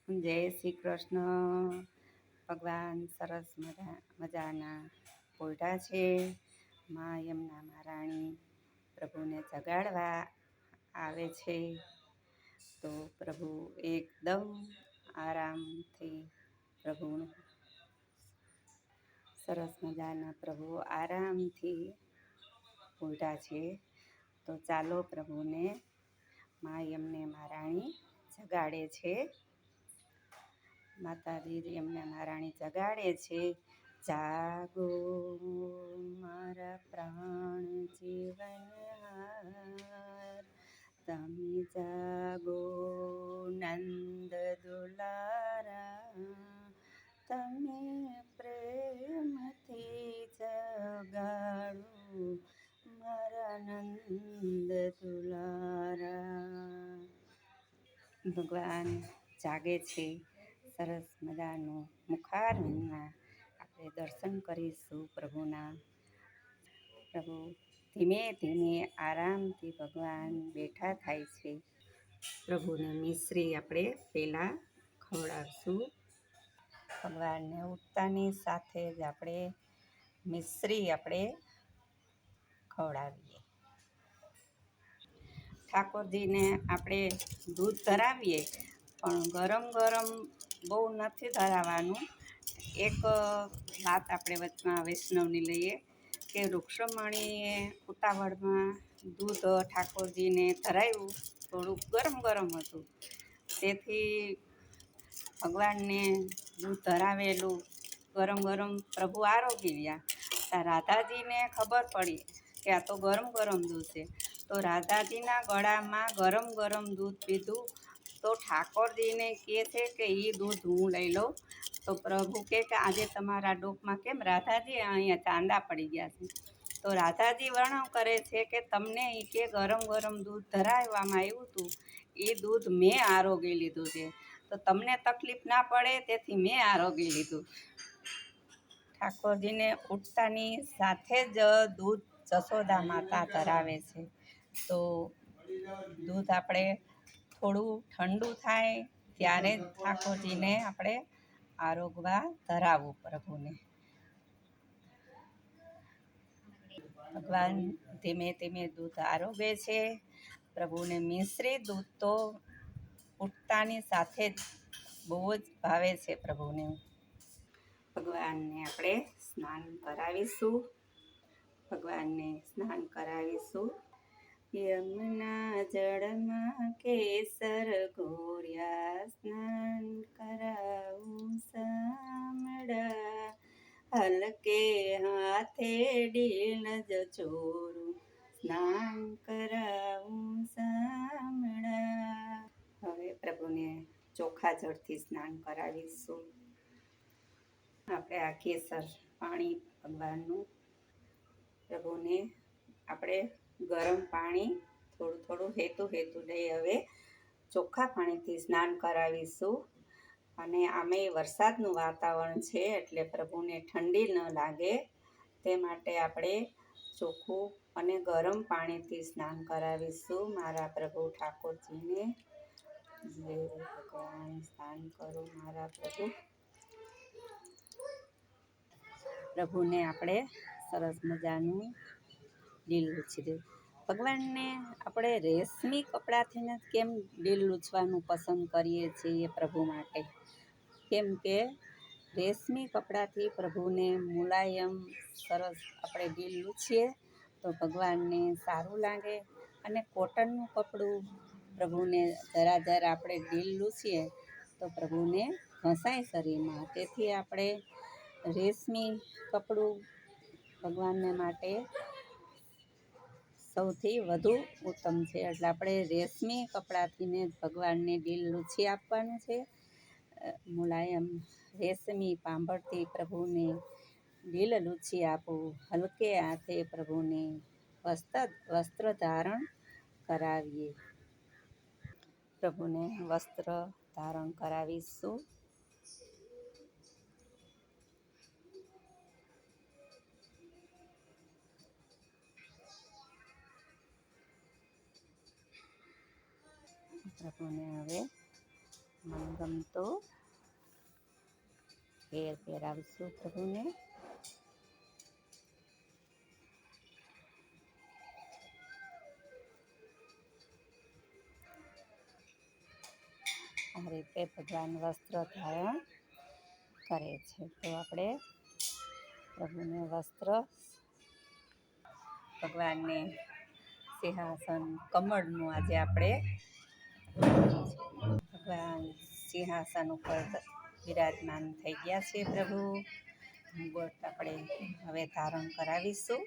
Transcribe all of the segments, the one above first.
જય શ્રી કૃષ્ણ. ભગવાન સરસ મજાના પોઢા છે. મા યમુના મહારાણી પ્રભુને જગાડવા આવે છે. તો પ્રભુ એકદમ આરામથી પ્રભુ સરસ મજાના પ્રભુ આરામથી પોઢા છે. તો ચાલો પ્રભુને મા યમને મહારાણી જગાડે છે. માતાજી એમને મહારાણી જગાડે છે. જાગો મારા પ્રાણ જીવનહાર, તમે જાગો નંદ દુલારા, તમે પ્રેમથી જગાડો મારા નંદ દુલારા. ભગવાન જાગે છે. સરસ મજાનું મુખારવિંદના આપણે દર્શન કરીશું પ્રભુના. પ્રભુ ધીમે ધીમે આરામથી ભગવાન બેઠા થાય છે. પ્રભુને મિશ્રી આપણે પહેલાં ખવડાવશું. ભગવાનને ઉઠતાની સાથે જ આપણે મિશ્રી ખવડાવીએ. ઠાકોરજીને આપણે દૂધ ધરાવીએ, પણ ગરમ ગરમ બહુ નથી ધરાવવાનું. એક વાત આપણે વચમાં વૈષ્ણવની લઈએ કે રૂક્ષમણીએ ઉતાવળમાં દૂધ ઠાકોરજીને ધરાવ્યું, થોડુંક ગરમ ગરમ હતું. તેથી ભગવાનને દૂધ ધરાવેલું ગરમ ગરમ પ્રભુ આરોગી ગયા. રાધાજીને ખબર પડી કે આ તો ગરમ ગરમ દૂધ છે. તો રાધાજીના ગળામાં ગરમ ગરમ દૂધ પીધું. તો ઠાકોરજીને કહે છે કે એ દૂધ હું લઈ લઉં. તો પ્રભુ કહે કે આજે તમારા ડોકમાં કેમ રાધાજી અહીંયા ચાંદા પડી ગયા છે. તો રાધાજી વર્ણન કરે છે કે તમને એ કે ગરમ ગરમ દૂધ ધરાવવામાં આવ્યું હતું, એ દૂધ મેં આરોગી લીધું છે. તો તમને તકલીફ ના પડે તેથી મેં આરોગી લીધું. ઠાકોરજીને ઉઠતાની સાથે જ દૂધ જશોદા માતા ધરાવે છે. તો દૂધ આપણે થોડું ઠંડુ થાય ત્યારે જ ઠાકોરજીને આપણે આરોગવા ધરાવવું પ્રભુને. ભગવાન ધીમે ધીમે દૂધ આરોગે છે. પ્રભુને મિશ્રી દૂધ તો ઉઠતાની સાથે જ બહુ જ ભાવે છે પ્રભુને. ભગવાનને આપણે સ્નાન કરાવીશું. યમુના જળમાં કેસર ઘોર્યા, સ્નાન કરાવું શામળા, હલકે હાથે ડીલ જ ચોરું, સ્નાન કરાવું શામળા. હવે પ્રભુને ચોખા જળથી સ્નાન કરાવીશું. આપણે આ કેસર પાણી ભગવાનનું પ્રભુને આપણે ગરમ પાણી થોડું થોડું હેતું લઈ હવે ચોખ્ખા પાણીથી સ્નાન કરાવીશું. અને આમેય વરસાદનું વાતાવરણ છે એટલે પ્રભુને ઠંડી ન લાગે તે માટે આપણે ચોખ્ખું અને ગરમ પાણીથી સ્નાન કરાવીશું. મારા પ્રભુ ઠાકોરજીને જય ભગવાન. સ્નાન કરો મારા પ્રભુને આપણે સરસ મજાનું લીલ લૂછી દે. ભગવાનને આપણે રેશમી કપડાથી જ કેમ લીલ લૂછવાનું પસંદ કરીએ છીએ પ્રભુ માટે? કેમ કે રેશમી કપડાથી પ્રભુને મુલાયમ સરસ આપણે લીલ લૂછીએ તો ભગવાનને સારું લાગે. અને કોટનનું કપડું પ્રભુને જરા આપણે લીલ લૂછીએ તો પ્રભુને ઘસાય શરીરમાં. તેથી આપણે રેશમી કપડું ભગવાનને માટે સૌથી વધુ ઉત્તમ છે. એટલે આપણે રેશમી કપડાથીને ભગવાનને લીલ લૂછી આપવાનું છે. મુલાયમ રેશમી પાંભરથી પ્રભુને લીલ લૂછી આપવું. હલકે હાથે પ્રભુને વસ્ત્ર ધારણ કરાવીએ. પ્રભુને વસ્ત્ર ધારણ કરાવીશું. પ્રભુને હવે મનગમતો ઘેર પહેરાવશું પ્રભુને. આ રીતે ભગવાન વસ્ત્ર ધારણ કરે છે. તો આપણે પ્રભુને વસ્ત્ર, ભગવાનને સિંહાસન કમળનું આજે આપણે ભગવાન સિંહાસન ઉપર વિરાજમાન થઈ ગયા છે. પ્રભુ મુગટ આપણે હવે ધારણ કરાવીશું.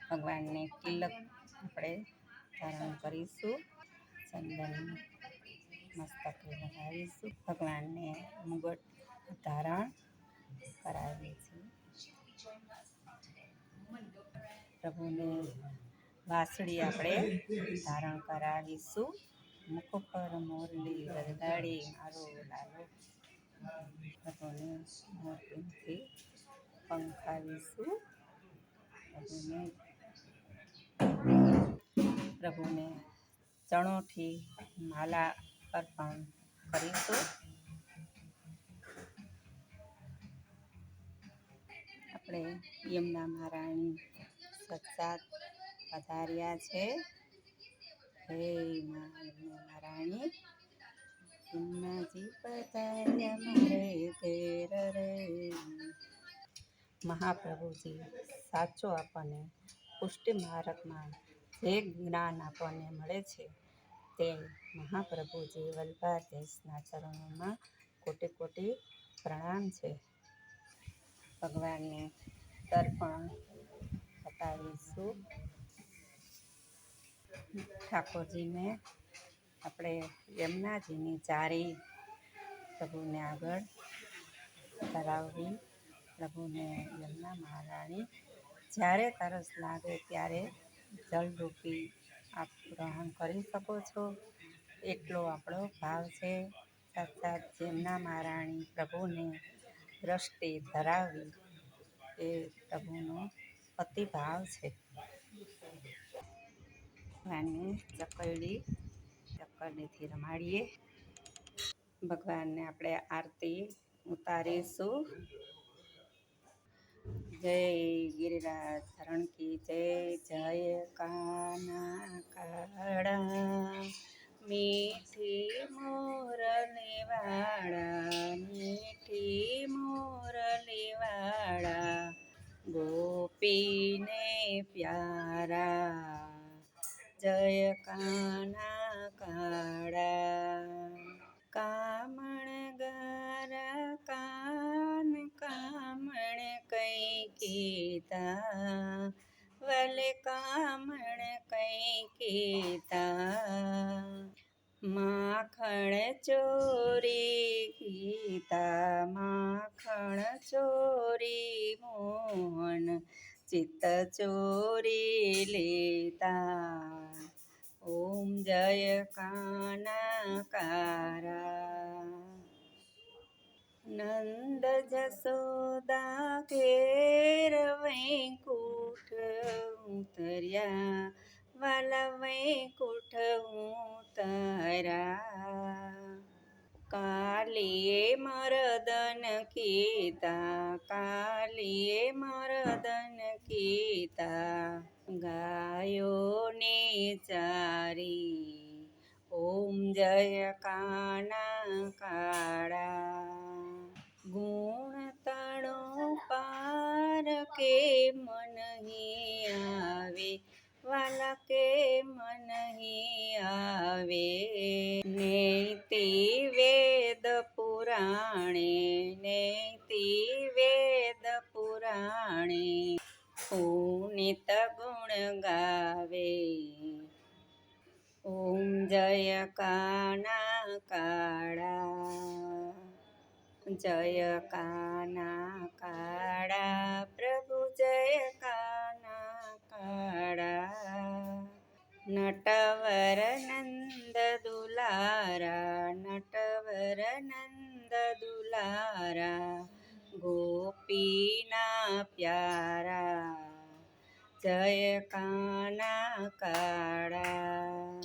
ભગવાનને તિલક આપણે ધારણ કરીશું. ચંદન મસ્તકે લગાવીશું. ભગવાનને મુગટ ધારણ કરાવીએ છીએ. પ્રભુને વાંસળી આપણે ધારણ કરાવીશું. મુખ પર મોરલી વરદાડી મારો લાલો. પ્રભુને મોરપીંછથી પંખાવીશું. પ્રભુને ચણોથી માલા અર્પણ કરીશું. આપણે યમુના મહારાણી સત્સાત પધાર્યા છે. હે યમુના મહારાણી, યમુનાજી પધાર્યા મારે ઘેર રે. મહાપ્રભુજી સાચો આપણને પુષ્ટિ માર્ગમાં જે જ્ઞાન આપણને મળે છે તે મહાપ્રભુજી વલ્લભાદેશના ચરણોમાં કોટી કોટી પ્રણામ છે. ભગવાનને તર્પણ બતાવીશું. ઠાકોરજીને આપણે યમુનાજીની ચારી પ્રભુને આગળ ધરાવવી. પ્રભુને યમુના મહારાણી જ્યારે તરસ લાગે ત્યારે જલરૂપી આપ ગ્રહણ કરી શકો છો, એટલો આપણો ભાવ છે. સાક્ષાત યમુના મહારાણી પ્રભુને દ્રષ્ટિ ધરાવવી એ પ્રભુનો અતિભાવ છે. ભગવાનને ચક્કરડીથી રમાડીએ. ભગવાનને આપણે આરતી ઉતારીશું. જય ગિરિરાજ ધરણ કી જય. જય કાના કાળા મીઠી મોરલીવાળા, મીઠી મોરલીવાળા, ગોપીને પ્યારા. જય કાના કાળા. કામણ ગારા કાન કામણ કઈ કીધા, વલે કામણ કઈ કીધા. માખણ ચોરી કીધા, માખણ ચોરી મોહન ચિત્ત ચોરી લીધા. ઓમ જય કાના કારા. નંદ જસોદા ઘેર વૈકુંઠ ઉતર્યા, વાલા વૈકુંઠ ઉતર્યા. કાલીએ મરદન કીધા, કાલીએ મરદન કીધા, ગાયોને ચારી. ઓમ જય કાના કાળા. ગુણ તણો પાર કે મન નહીં આવે, વાલા કે મન નહીં આવે. નૈતિ વેદ પુરાણે, નૈતિ વેદ પુરાણે, પુનિત ગુણ ગાવે. ઓમ જય કાના કાળા. જય કાના કાળા પ્રભુ, જય કાના કાળા. નટવર નંદ દુલારા, નટવર નંદ દુલારા, ગોપીના પ્યારા. જય કાના કાળા.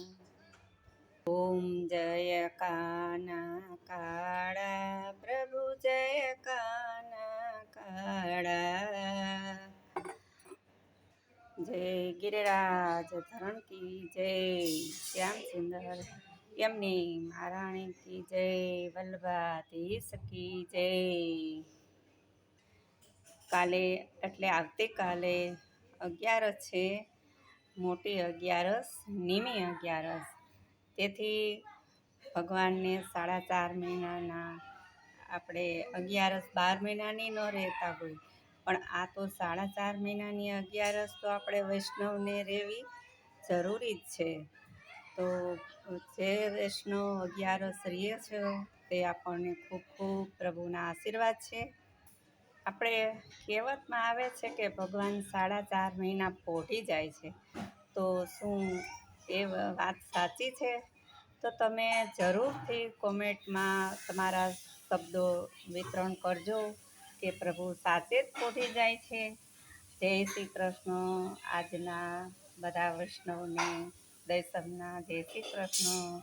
ઓમ જય કાના કાળા પ્રભુ જય કાના કાળા, જય ગિરિરાજ ધરણ કી જય, શ્યામ સુંદર એમની મહારાણી કી જય, વલ્લભાધીશ કી જય. કાલે એટલે આવતીકાલે 11 છે, મોટી 11, નીમી 11. તેથી ભગવાનને 4.5 મહિનાના આપણે 11 12 મહિનાની ન રહેતા હોય, પણ આ તો 4.5 મહિનાની 11 તો આપણે વૈષ્ણવને રહેવી જરૂરી જ છે. તો જે વૈષ્ણવ 11 રહે છે તે આપણને ખૂબ ખૂબ પ્રભુના આશીર્વાદ છે. આપણે કહેવતમાં આવે છે કે ભગવાન 4.5 મહિના પોઢી જાય છે, તો શું એ વાત સાચી છે? તો તમે જરૂરથી કોમેન્ટમાં તમારા શબ્દો વિતરણ કરજો કે પ્રભુ સાચે જ પોઢી જાય છે. જય શ્રી કૃષ્ણ. આજના બધા વૈષ્ણવને દૈસમના જય શ્રી કૃષ્ણ.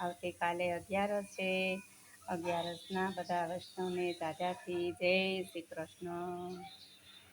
આવતીકાલે 11 છે, 11ના બધા વૈષ્ણવને દાદાથી જય શ્રી કૃષ્ણ.